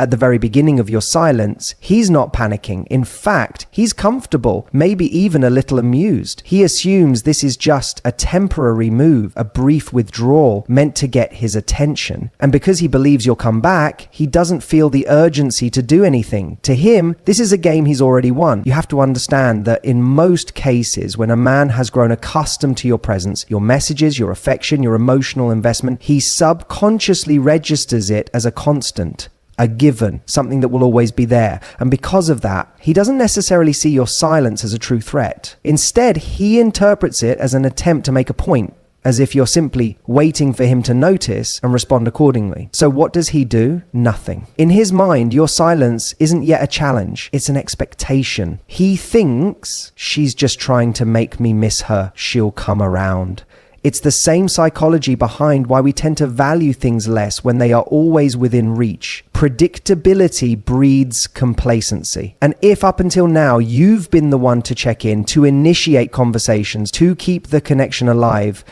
at the very beginning of your silence, he's not panicking. In fact, he's comfortable, maybe even a little amused. He assumes this is just a temporary move, a brief withdrawal meant to get his attention. And because he believes you'll come back, he doesn't feel the urgency to do anything. To him, this is a game he's already won. You have to understand that in most cases, when a man has grown accustomed to your presence, your messages, your affection, your emotional investment, he subconsciously registers it as a constant, a given, something that will always be there. And because of that, he doesn't necessarily see your silence as a true threat. Instead, he interprets it as an attempt to make a point, as if you're simply waiting for him to notice and respond accordingly. So what does he do? Nothing. In his mind, your silence isn't yet a challenge. It's an expectation. He thinks, she's just trying to make me miss her. She'll come around. It's the same psychology behind why we tend to value things less when they are always within reach. Predictability breeds complacency. And if up until now you've been the one to check in, to initiate conversations, to keep the connection alive,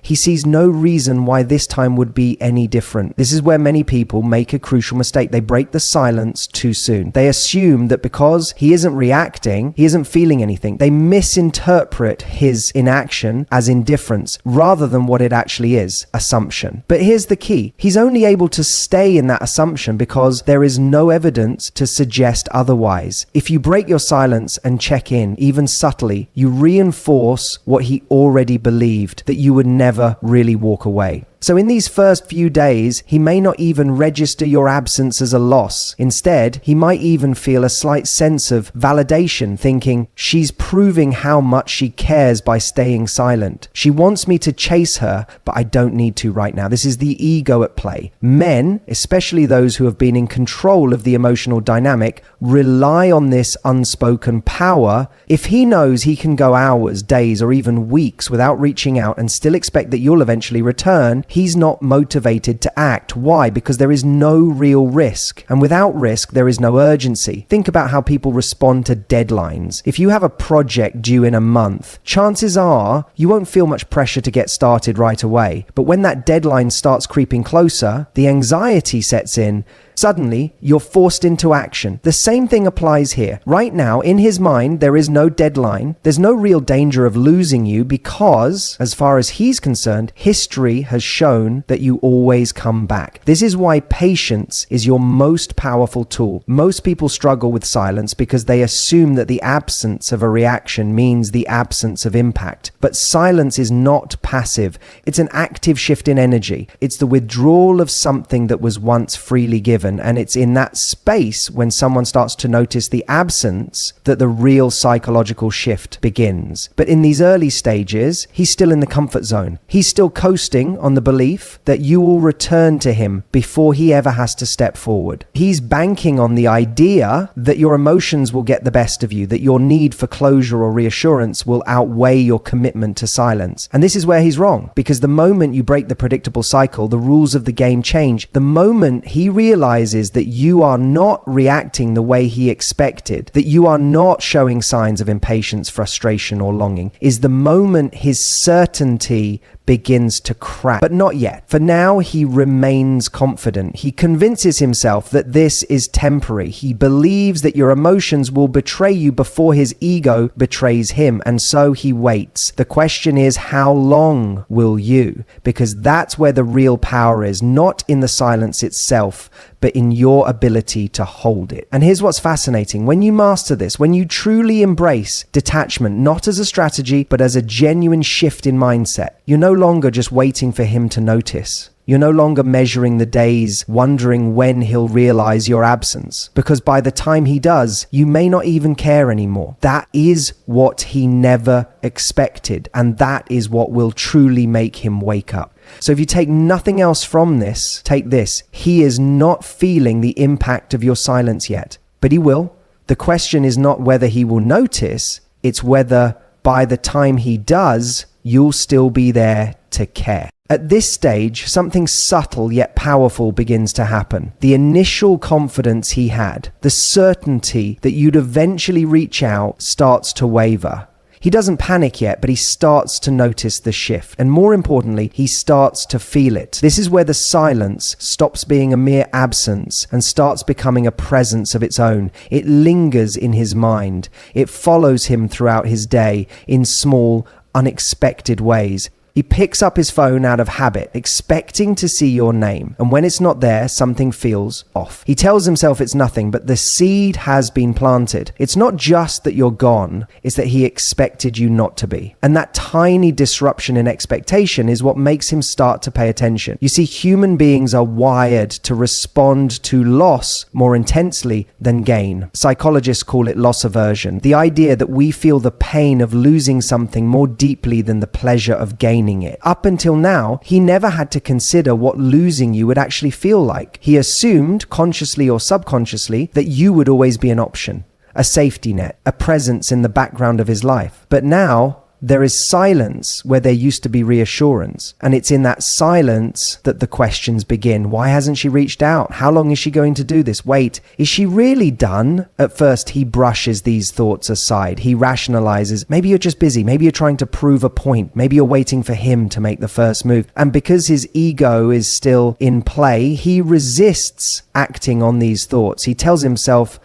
he sees no reason why this time would be any different. This is where many people make a crucial mistake. They break the silence too soon. They assume that because he isn't reacting, he isn't feeling anything. They misinterpret his inaction as indifference rather than what it actually is, assumption. But here's the key. He's only able to stay in that assumption because there is no evidence to suggest otherwise. If you break your silence and check in, even subtly, you reinforce what he already believed, that you would never really walk away. So in these first few days, he may not even register your absence as a loss. Instead, he might even feel a slight sense of validation, thinking, she's proving how much she cares by staying silent. She wants me to chase her, but I don't need to right now. This is the ego at play. Men, especially those who have been in control of the emotional dynamic, rely on this unspoken power. If he knows he can go hours, days, or even weeks without reaching out and still expect that you'll eventually return, he's not motivated to act. Why? Because there is no real risk. And without risk, there is no urgency. Think about how people respond to deadlines. If you have a project due in a month, chances are you won't feel much pressure to get started right away. But when that deadline starts creeping closer, the anxiety sets in. Suddenly, you're forced into action. The same thing applies here. Right now, in his mind, there is no deadline. There's no real danger of losing you because, as far as he's concerned, history has shown that you always come back. This is why patience is your most powerful tool. Most people struggle with silence because they assume that the absence of a reaction means the absence of impact. But silence is not passive. It's an active shift in energy. It's the withdrawal of something that was once freely given. And it's in that space when someone starts to notice the absence that the real psychological shift begins. But in these early stages, he's still in the comfort zone. He's still coasting on the belief that you will return to him before he ever has to step forward. He's banking on the idea that your emotions will get the best of you, that your need for closure or reassurance will outweigh your commitment to silence. And this is where he's wrong, because the moment you break the predictable cycle, the rules of the game change. The moment he realizes that you are not reacting the way he expected, that you are not showing signs of impatience, frustration, or longing, is the moment his certainty begins to crack. But not yet. For now, he remains confident. He convinces himself that this is temporary. He believes that your emotions will betray you before his ego betrays him, and so he waits. The question is, how long will you? Because that's where the real power is, not in the silence itself, but in your ability to hold it. And here's what's fascinating. When you master this, when you truly embrace detachment, not as a strategy, but as a genuine shift in mindset, you're no longer just waiting for him to notice. You're no longer measuring the days, wondering when he'll realize your absence. Because by the time he does, you may not even care anymore. That is what he never expected. And that is what will truly make him wake up. So if you take nothing else from this, take this. He is not feeling the impact of your silence yet, but he will. The question is not whether he will notice, it's whether by the time he does, you'll still be there to care. At this stage, something subtle yet powerful begins to happen. The initial confidence he had, the certainty that you'd eventually reach out, starts to waver. He doesn't panic yet, but he starts to notice the shift. And more importantly, he starts to feel it. This is where the silence stops being a mere absence and starts becoming a presence of its own. It lingers in his mind. It follows him throughout his day in small, unexpected ways. He picks up his phone out of habit, expecting to see your name. And when it's not there, something feels off. He tells himself it's nothing, but the seed has been planted. It's not just that you're gone, it's that he expected you not to be. And that tiny disruption in expectation is what makes him start to pay attention. You see, human beings are wired to respond to loss more intensely than gain. Psychologists call it loss aversion. The idea that we feel the pain of losing something more deeply than the pleasure of gaining it. Up until now, he never had to consider what losing you would actually feel like. He assumed, consciously or subconsciously, that you would always be an option, a safety net, a presence in the background of his life. But now, there is silence where there used to be reassurance. And it's in that silence that the questions begin. Why hasn't she reached out? How long is she going to do this? Wait, is she really done? At first, he brushes these thoughts aside. He rationalizes, maybe you're just busy. Maybe you're trying to prove a point. Maybe you're waiting for him to make the first move. And because his ego is still in play, he resists acting on these thoughts. He tells himself,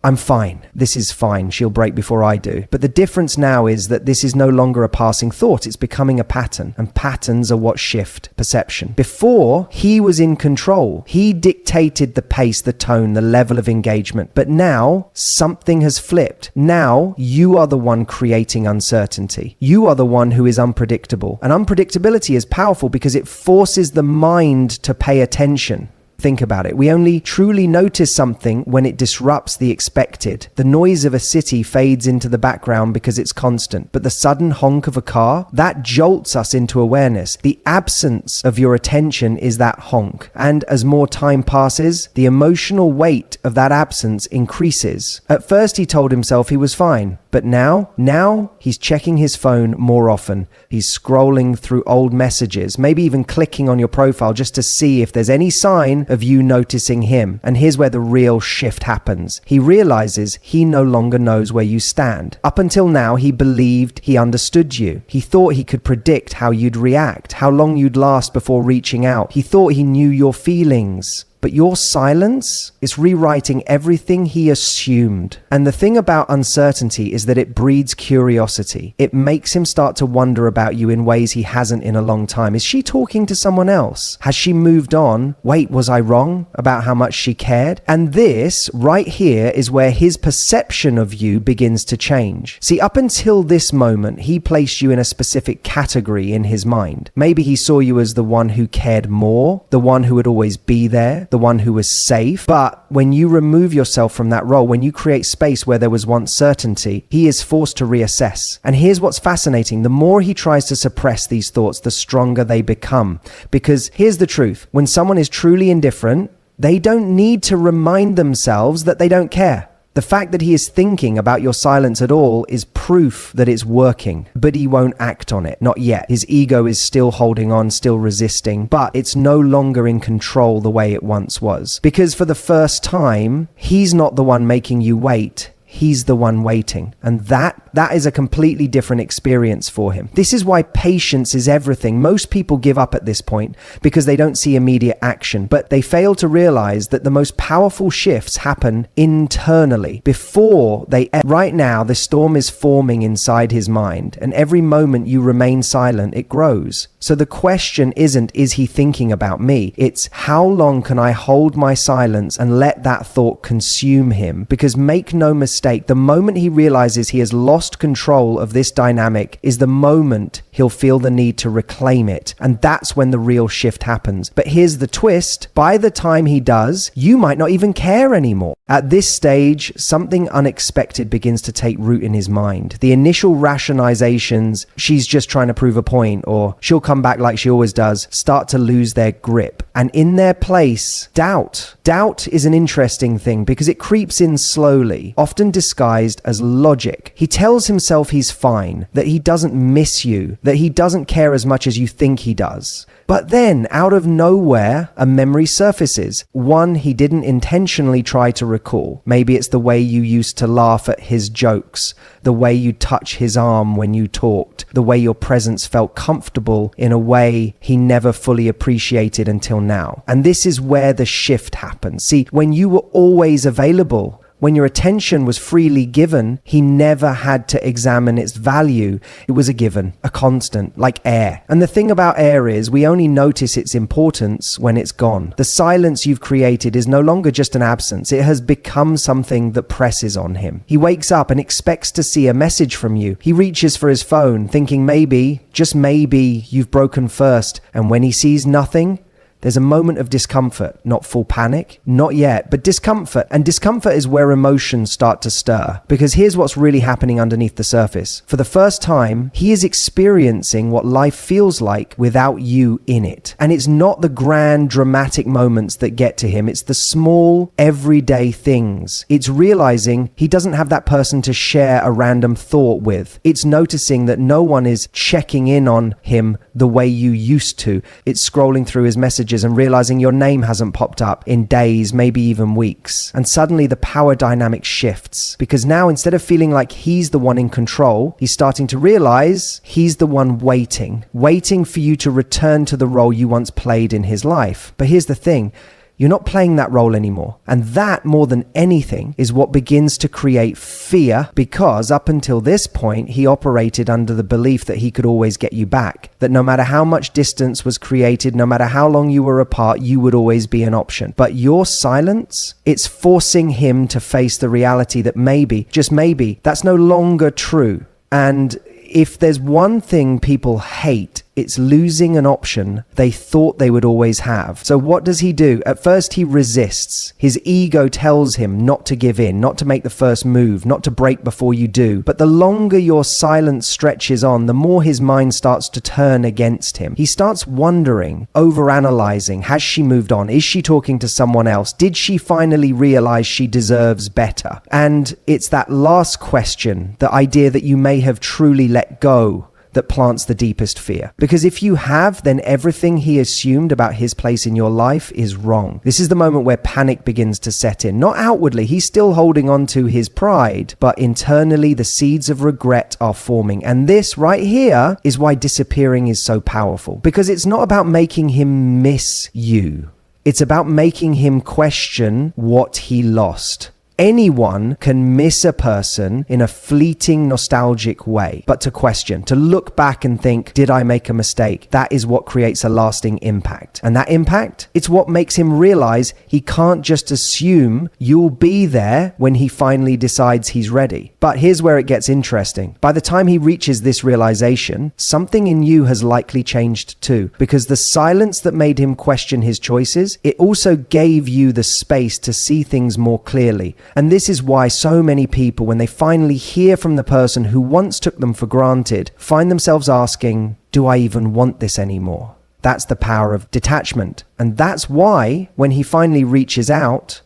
I'm fine. This is fine. She'll break before I do. But the difference now is that this is no longer a passing thought. It's becoming a pattern. And patterns are what shift perception. Before, he was in control. He dictated the pace, the tone, the level of engagement. But now, something has flipped. Now, you are the one creating uncertainty. You are the one who is unpredictable. And unpredictability is powerful because it forces the mind to pay attention. Think about it. We only truly notice something when it disrupts the expected. The noise of a city fades into the background because it's constant, but the sudden honk of a car, that jolts us into awareness. The absence of your attention is that honk. And as more time passes, the emotional weight of that absence increases. At first, he told himself he was fine. But now he's checking his phone more often. He's scrolling through old messages, maybe even clicking on your profile just to see if there's any sign of you noticing him. And here's where the real shift happens. He realizes he no longer knows where you stand. Up until now, he believed he understood you. He thought he could predict how you'd react, how long you'd last before reaching out. He thought he knew your feelings. But your silence is rewriting everything he assumed. And the thing about uncertainty is that it breeds curiosity. It makes him start to wonder about you in ways he hasn't in a long time. Is she talking to someone else? Has she moved on? Wait, was I wrong about how much she cared? And this right here is where his perception of you begins to change. See, up until this moment, he placed you in a specific category in his mind. Maybe he saw you as the one who cared more, the one who would always be there, the one who was safe. But when you remove yourself from that role, when you create space where there was once certainty, he is forced to reassess. And here's what's fascinating. The more he tries to suppress these thoughts, the stronger they become. Because here's the truth. When someone is truly indifferent, they don't need to remind themselves that they don't care. The fact that he is thinking about your silence at all is proof that it's working, but he won't act on it. Not yet. His ego is still holding on, still resisting, but it's no longer in control the way it once was. Because for the first time, he's not the one making you wait. He's the one waiting. And that is a completely different experience for him. This is why patience is everything. Most people give up at this point because they don't see immediate action, but they fail to realize that the most powerful shifts happen internally before they. Right now, the storm is forming inside his mind, and every moment you remain silent, it grows. So the question isn't, is he thinking about me? It's, how long can I hold my silence and let that thought consume him? Because make no mistake, the moment he realizes he has lost control of this dynamic is the moment he'll feel the need to reclaim it. And that's when the real shift happens. But here's the twist. By the time he does, you might not even care anymore. At this stage, something unexpected begins to take root in his mind. The initial rationalizations, she's just trying to prove a point, or she'll come back like she always does, start to lose their grip. And in their place, doubt. Doubt is an interesting thing because it creeps in slowly, often disguised as logic. He tells himself he's fine, that he doesn't miss you, that he doesn't care as much as you think he does. But then, out of nowhere, a memory surfaces. One he didn't intentionally try to recall. Maybe it's the way you used to laugh at his jokes, the way you touch his arm when you talked, the way your presence felt comfortable in a way he never fully appreciated until now. And this is where the shift happens. See, when you were always available, when your attention was freely given, he never had to examine its value. It was a given, a constant, like air. And the thing about air is we only notice its importance when it's gone. The silence you've created is no longer just an absence. It has become something that presses on him. He wakes up and expects to see a message from you. He reaches for his phone, thinking maybe, just maybe, you've broken first. And when he sees nothing, there's a moment of discomfort, not full panic, not yet, but discomfort. And discomfort is where emotions start to stir. Because here's what's really happening underneath the surface. For the first time, he is experiencing what life feels like without you in it. And it's not the grand, dramatic moments that get to him. It's the small, everyday things. It's realizing he doesn't have that person to share a random thought with. It's noticing that no one is checking in on him the way you used to. It's scrolling through his messages and realizing your name hasn't popped up in days, maybe even weeks. And suddenly the power dynamic shifts, because now instead of feeling like he's the one in control, he's starting to realize he's the one waiting for you to return to the role you once played in his life. But here's the thing. You're not playing that role anymore. And that, more than anything, is what begins to create fear, because up until this point, he operated under the belief that he could always get you back. That no matter how much distance was created, no matter how long you were apart, you would always be an option. But your silence, it's forcing him to face the reality that maybe, just maybe, that's no longer true. And if there's one thing people hate, it's losing an option they thought they would always have. So what does he do? At first he resists. His ego tells him not to give in, not to make the first move, not to break before you do. But the longer your silence stretches on, the more his mind starts to turn against him. He starts wondering, overanalyzing. Has she moved on? Is she talking to someone else? Did she finally realize she deserves better? And it's that last question, the idea that you may have truly let go, that plants the deepest fear. Because if you have, then everything he assumed about his place in your life is wrong. This is the moment where panic begins to set in. Not outwardly, he's still holding on to his pride, but internally the seeds of regret are forming. And this right here is why disappearing is so powerful. Because it's not about making him miss you. It's about making him question what he lost. Anyone can miss a person in a fleeting, nostalgic way, but to question, to look back and think, did I make a mistake? That is what creates a lasting impact. And that impact, it's what makes him realize he can't just assume you'll be there when he finally decides he's ready. But here's where it gets interesting. By the time he reaches this realization, something in you has likely changed too, because the silence that made him question his choices, it also gave you the space to see things more clearly. And this is why so many people, when they finally hear from the person who once took them for granted, find themselves asking, do I even want this anymore? That's the power of detachment. And that's why, when he finally reaches out,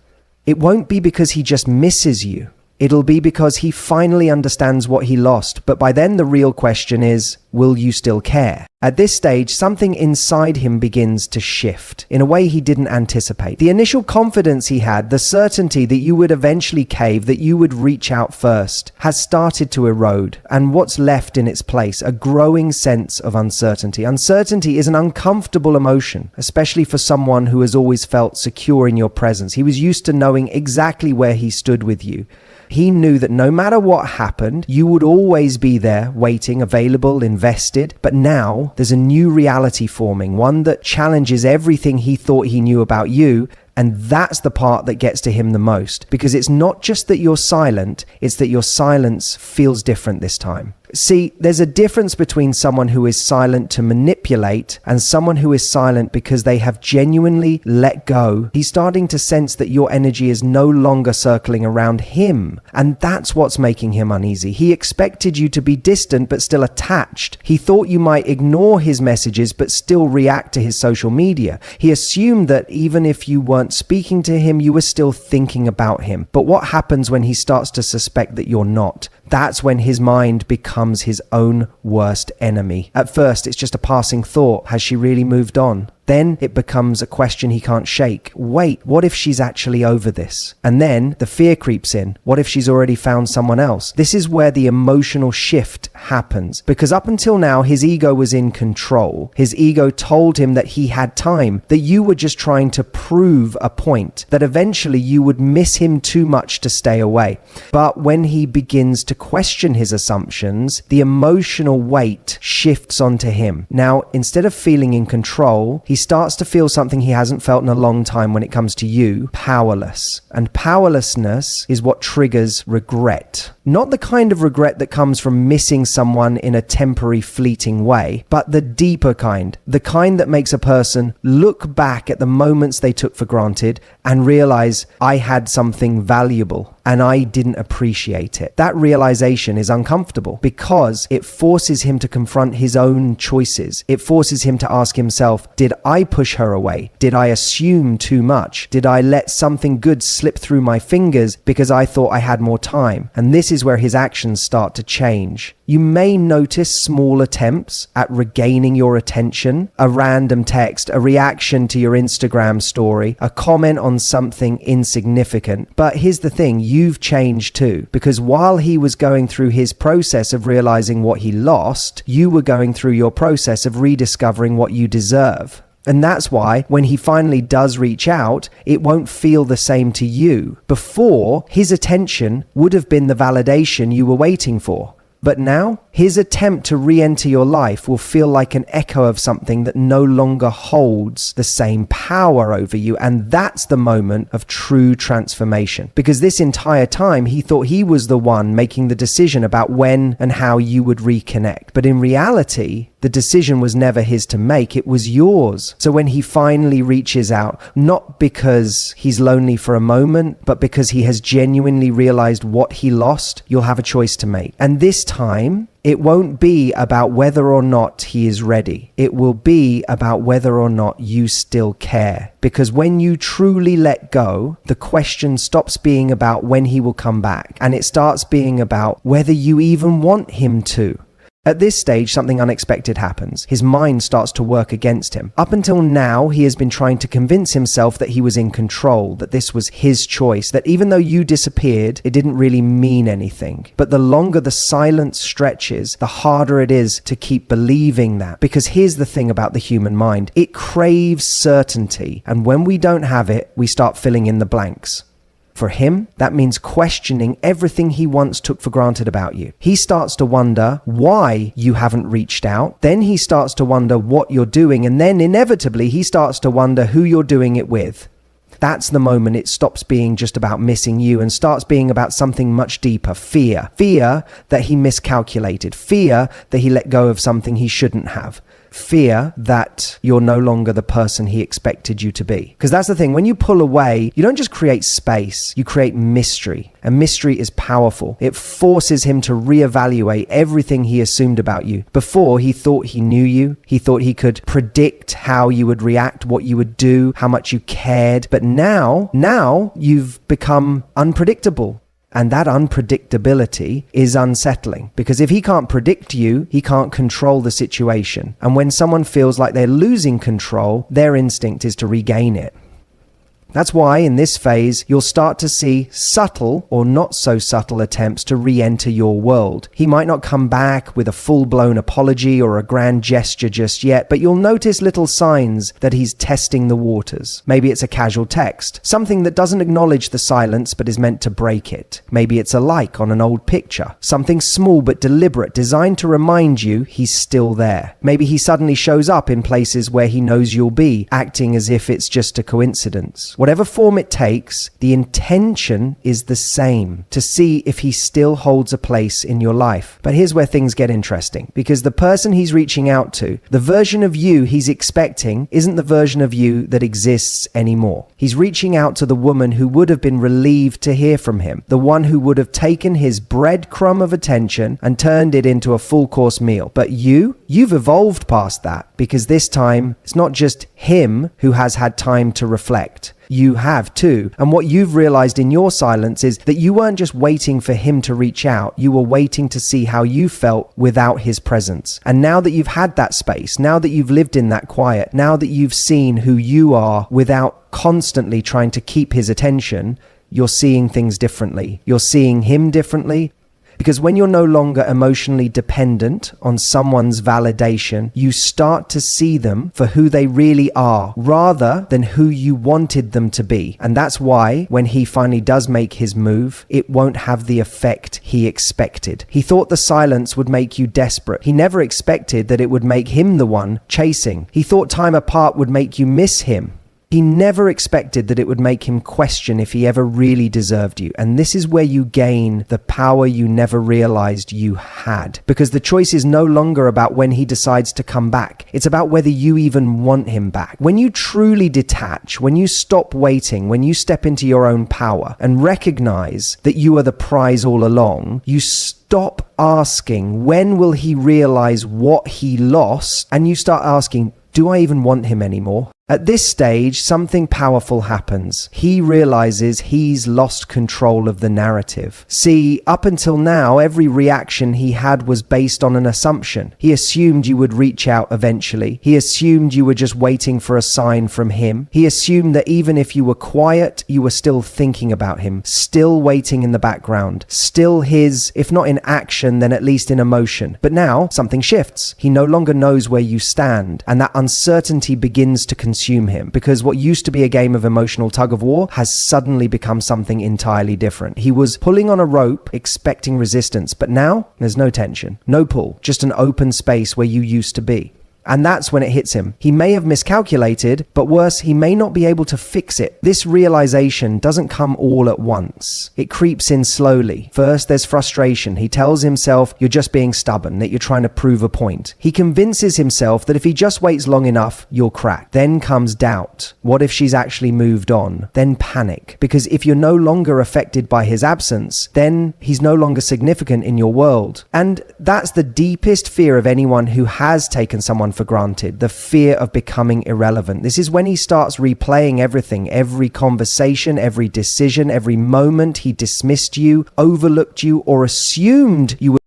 it won't be because he just misses you. It'll be because he finally understands what he lost. But by then the real question is, will you still care? At this stage, something inside him begins to shift in a way he didn't anticipate. The initial confidence he had, the certainty that you would eventually cave, that you would reach out first, has started to erode. And what's left in its place? A growing sense of uncertainty. Uncertainty is an uncomfortable emotion, especially for someone who has always felt secure in your presence. He was used to knowing exactly where he stood with you. He knew that no matter what happened, you would always be there, waiting, available, invested. But now there's a new reality forming, one that challenges everything he thought he knew about you. And that's the part that gets to him the most, because it's not just that you're silent, it's that your silence feels different this time. See, there's a difference between someone who is silent to manipulate and someone who is silent because they have genuinely let go. He's starting to sense that your energy is no longer circling around him. And that's what's making him uneasy. He expected you to be distant but still attached. He thought you might ignore his messages but still react to his social media. He assumed that even if you weren't speaking to him, you were still thinking about him. But what happens when he starts to suspect that you're not? That's when his mind becomes becomes his own worst enemy. At first, it's just a passing thought. Has she really moved on? Then it becomes a question he can't shake. Wait, what if she's actually over this? And then the fear creeps in. What if she's already found someone else? This is where the emotional shift happens. Because up until now, his ego was in control. His ego told him that he had time, that you were just trying to prove a point, that eventually you would miss him too much to stay away. But when he begins to question his assumptions, the emotional weight shifts onto him. Now, instead of feeling in control, he starts to feel something he hasn't felt in a long time when it comes to you: powerless. And powerlessness is what triggers regret. Not the kind of regret that comes from missing someone in a temporary, fleeting way, but the deeper kind. The kind that makes a person look back at the moments they took for granted and realize, I had something valuable and I didn't appreciate it. That realization is uncomfortable because it forces him to confront his own choices. It forces him to ask himself, did I push her away? Did I assume too much? Did I let something good slip through my fingers because I thought I had more time? And this is where his actions start to change. You may notice small attempts at regaining your attention: a random text, a reaction to your Instagram story, a comment on something insignificant. But here's the thing, you've changed too, because while he was going through his process of realizing what he lost, you were going through your process of rediscovering what you deserve. And that's why when he finally does reach out, it won't feel the same to you. Before, his attention would have been the validation you were waiting for. But now, his attempt to re-enter your life will feel like an echo of something that no longer holds the same power over you. And that's the moment of true transformation. Because this entire time, he thought he was the one making the decision about when and how you would reconnect. But in reality, the decision was never his to make, it was yours. So when he finally reaches out, not because he's lonely for a moment, but because he has genuinely realized what he lost, you'll have a choice to make. And this time, it won't be about whether or not he is ready. It will be about whether or not you still care. Because when you truly let go, the question stops being about when he will come back, and it starts being about whether you even want him to. At this stage, something unexpected happens. His mind starts to work against him. Up until now, he has been trying to convince himself that he was in control, that this was his choice, that even though you disappeared, it didn't really mean anything. But the longer the silence stretches, the harder it is to keep believing that. Because here's the thing about the human mind. It craves certainty. And when we don't have it, we start filling in the blanks. For him, that means questioning everything he once took for granted about you. He starts to wonder why you haven't reached out. Then he starts to wonder what you're doing. And then inevitably, he starts to wonder who you're doing it with. That's the moment it stops being just about missing you and starts being about something much deeper: fear. Fear that he miscalculated. Fear that he let go of something he shouldn't have. Fear that you're no longer the person he expected you to be. Because that's the thing, when you pull away, you don't just create space, you create mystery. And mystery is powerful. It forces him to reevaluate everything he assumed about you. Before, he thought he knew you. He thought he could predict how you would react, what you would do, how much you cared. But now you've become unpredictable. And that unpredictability is unsettling, because if he can't predict you, he can't control the situation. And when someone feels like they're losing control, their instinct is to regain it. That's why in this phase, you'll start to see subtle or not so subtle attempts to re-enter your world. He might not come back with a full-blown apology or a grand gesture just yet, but you'll notice little signs that he's testing the waters. Maybe it's a casual text, something that doesn't acknowledge the silence but is meant to break it. Maybe it's a like on an old picture, something small but deliberate, designed to remind you he's still there. Maybe he suddenly shows up in places where he knows you'll be, acting as if it's just a coincidence. Whatever form it takes, the intention is the same: to see if he still holds a place in your life. But here's where things get interesting, because the person he's reaching out to, the version of you he's expecting, isn't the version of you that exists anymore. He's reaching out to the woman who would have been relieved to hear from him, the one who would have taken his breadcrumb of attention and turned it into a full-course meal. But you've evolved past that. because this time it's not just him who has had time to reflect. You have too. And what you've realized in your silence is that you weren't just waiting for him to reach out. You were waiting to see how you felt without his presence. And now that you've had that space, now that you've lived in that quiet, now that you've seen who you are without constantly trying to keep his attention, you're seeing things differently. You're seeing him differently. Because when you're no longer emotionally dependent on someone's validation, you start to see them for who they really are, rather than who you wanted them to be. And that's why, when he finally does make his move, it won't have the effect he expected. He thought the silence would make you desperate. He never expected that it would make him the one chasing. He thought time apart would make you miss him. He never expected that it would make him question if he ever really deserved you. And this is where you gain the power you never realized you had. Because the choice is no longer about when he decides to come back. It's about whether you even want him back. When you truly detach, when you stop waiting, when you step into your own power and recognize that you are the prize all along, you stop asking, when will he realize what he lost? And you start asking, do I even want him anymore? At this stage, something powerful happens. He realizes he's lost control of the narrative. See, up until now, every reaction he had was based on an assumption. He assumed you would reach out eventually. He assumed you were just waiting for a sign from him. He assumed that even if you were quiet, you were still thinking about him, still waiting in the background, still his, if not in action, then at least in emotion. But now, something shifts. He no longer knows where you stand, and that uncertainty begins to consume him, because what used to be a game of emotional tug of war has suddenly become something entirely different. He was pulling on a rope expecting resistance, but now there's no tension, no pull, just an open space where you used to be. And that's when it hits him. He may have miscalculated, but worse, he may not be able to fix it. This realization doesn't come all at once. It creeps in slowly. First, there's frustration. He tells himself you're just being stubborn, that you're trying to prove a point. He convinces himself that if he just waits long enough, you'll crack. Then comes doubt. What if she's actually moved on? Then panic. Because if you're no longer affected by his absence, then he's no longer significant in your world. And that's the deepest fear of anyone who has taken someone for granted, the fear of becoming irrelevant. This is when he starts replaying everything, every conversation, every decision, every moment he dismissed you, overlooked you, or assumed you were